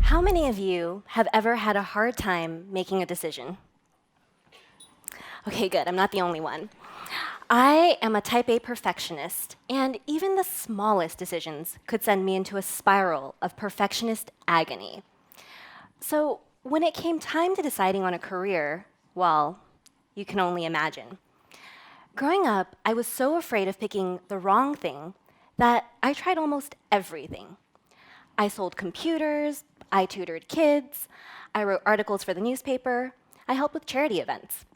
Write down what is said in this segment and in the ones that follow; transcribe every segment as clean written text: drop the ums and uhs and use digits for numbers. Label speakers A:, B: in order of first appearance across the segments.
A: How many of you have ever had a hard time making a decision? Okay, good, I'm not the only one. I am a type A perfectionist, and even the smallest decisions could send me into a spiral of perfectionist agony. So when it came time to deciding on a career, well, you can only imagine. Growing up, I was so afraid of picking the wrong thing that I tried almost everything. I sold computers, I tutored kids, I wrote articles for the newspaper, I helped with charity events.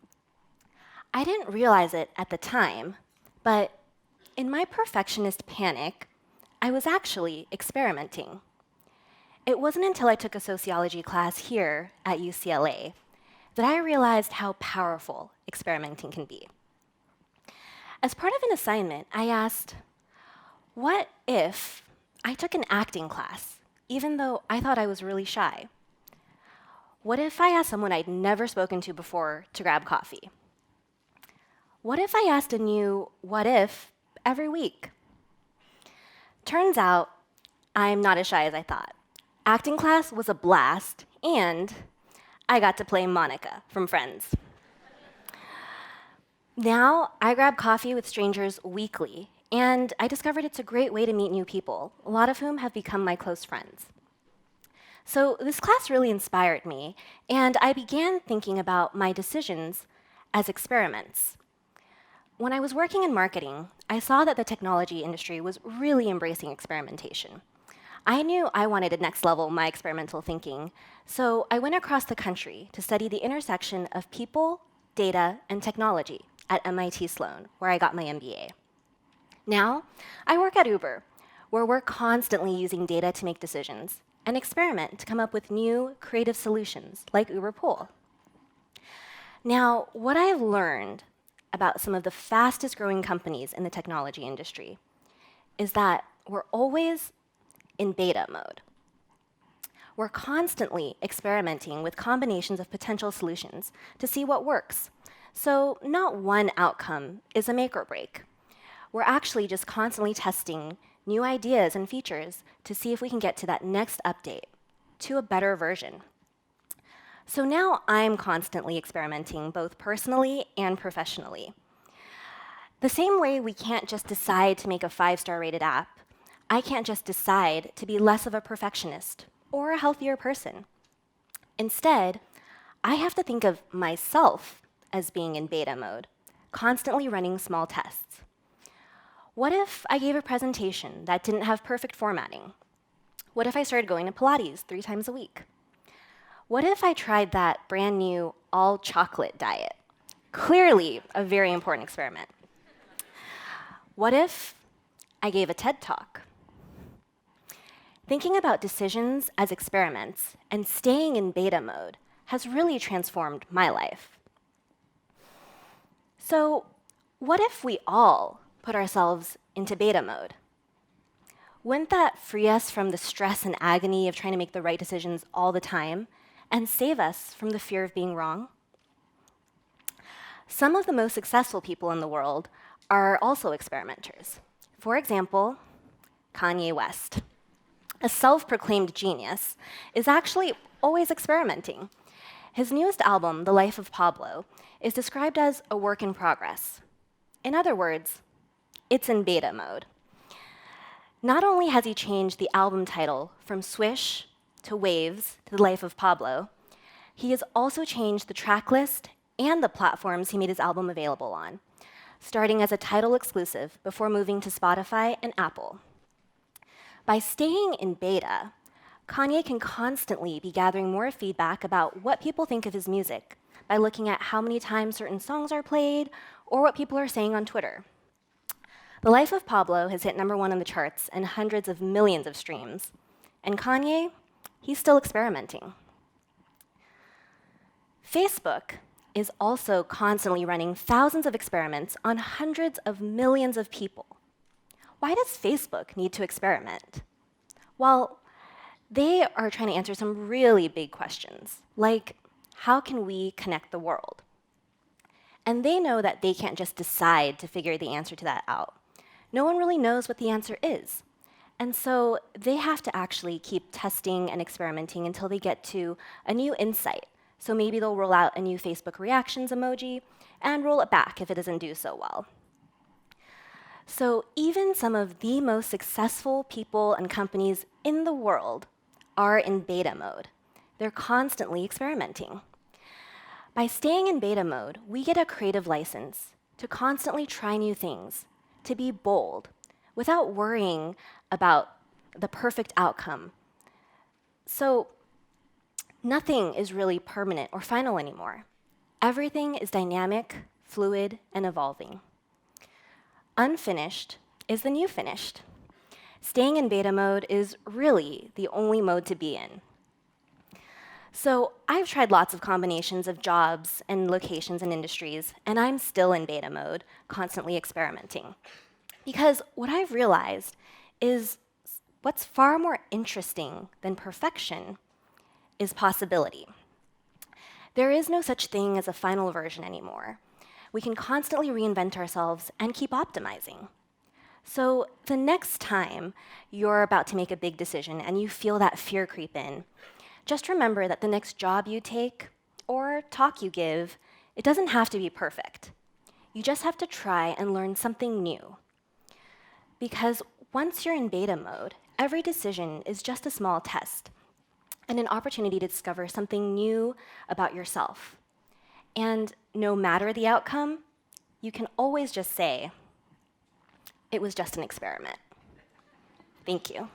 A: I didn't realize it at the time, but in my perfectionist panic, I was actually experimenting. It wasn't until I took a sociology class here at UCLA that I realized how powerful experimenting can be. As part of an assignment, I asked, what if I took an acting class, even though I thought I was really shy? What if I asked someone I'd never spoken to before to grab coffee? What if I asked a new what if every week? Turns out, I'm not as shy as I thought. Acting class was a blast, and I got to play Monica from Friends. Now, I grab coffee with strangers weekly, and I discovered it's a great way to meet new people, a lot of whom have become my close friends. So this class really inspired me, and I began thinking about my decisions as experiments. When I was working in marketing, I saw that the technology industry was really embracing experimentation. I knew I wanted to next level my experimental thinking, so I went across the country to study the intersection of people, data, and technology at MIT Sloan, where I got my MBA. Now, I work at Uber, where we're constantly using data to make decisions and experiment to come up with new, creative solutions, like Uber Pool. Now, what I've learned about some of the fastest growing companies in the technology industry is that we're always in beta mode. We're constantly experimenting with combinations of potential solutions to see what works. So not one outcome is a make or break. We're actually just constantly testing new ideas and features to see if we can get to that next update, to a better version. So now I'm constantly experimenting, both personally and professionally. The same way we can't just decide to make a 5-star rated app, I can't just decide to be less of a perfectionist or a healthier person. Instead, I have to think of myself as being in beta mode, constantly running small tests. What if I gave a presentation that didn't have perfect formatting? What if I started going to Pilates 3 times a week? What if I tried that brand new all chocolate diet? Clearly a very important experiment. What if I gave a TED talk? Thinking about decisions as experiments and staying in beta mode has really transformed my life. So, what if we all put ourselves into beta mode? Wouldn't that free us from the stress and agony of trying to make the right decisions all the time and save us from the fear of being wrong? Some of the most successful people in the world are also experimenters. For example, Kanye West. A self-proclaimed genius is actually always experimenting. His newest album, The Life of Pablo, is described as a work in progress. In other words, it's in beta mode. Not only has he changed the album title from Swish to Waves to The Life of Pablo, he has also changed the track list and the platforms he made his album available on, starting as a Tidal exclusive before moving to Spotify and Apple. By staying in beta, Kanye can constantly be gathering more feedback about what people think of his music by looking at how many times certain songs are played or what people are saying on Twitter. The Life of Pablo has hit #1 on the charts and hundreds of millions of streams. And Kanye, he's still experimenting. Facebook is also constantly running thousands of experiments on hundreds of millions of people. Why does Facebook need to experiment? Well, they are trying to answer some really big questions, like how can we connect the world? And they know that they can't just decide to figure the answer to that out. No one really knows what the answer is. And so they have to actually keep testing and experimenting until they get to a new insight. So maybe they'll roll out a new Facebook reactions emoji and roll it back if it doesn't do so well. So even some of the most successful people and companies in the world are in beta mode. They're constantly experimenting. By staying in beta mode, we get a creative license to constantly try new things, to be bold, without worrying about the perfect outcome. So nothing is really permanent or final anymore. Everything is dynamic, fluid, and evolving. Unfinished is the new finished. Staying in beta mode is really the only mode to be in. So I've tried lots of combinations of jobs and locations and industries, and I'm still in beta mode, constantly experimenting. Because what I've realized is what's far more interesting than perfection is possibility. There is no such thing as a final version anymore. We can constantly reinvent ourselves and keep optimizing. So the next time you're about to make a big decision and you feel that fear creep in, just remember that the next job you take or talk you give, it doesn't have to be perfect. You just have to try and learn something new. Because once you're in beta mode, every decision is just a small test and an opportunity to discover something new about yourself. And no matter the outcome, you can always just say, it was just an experiment. Thank you.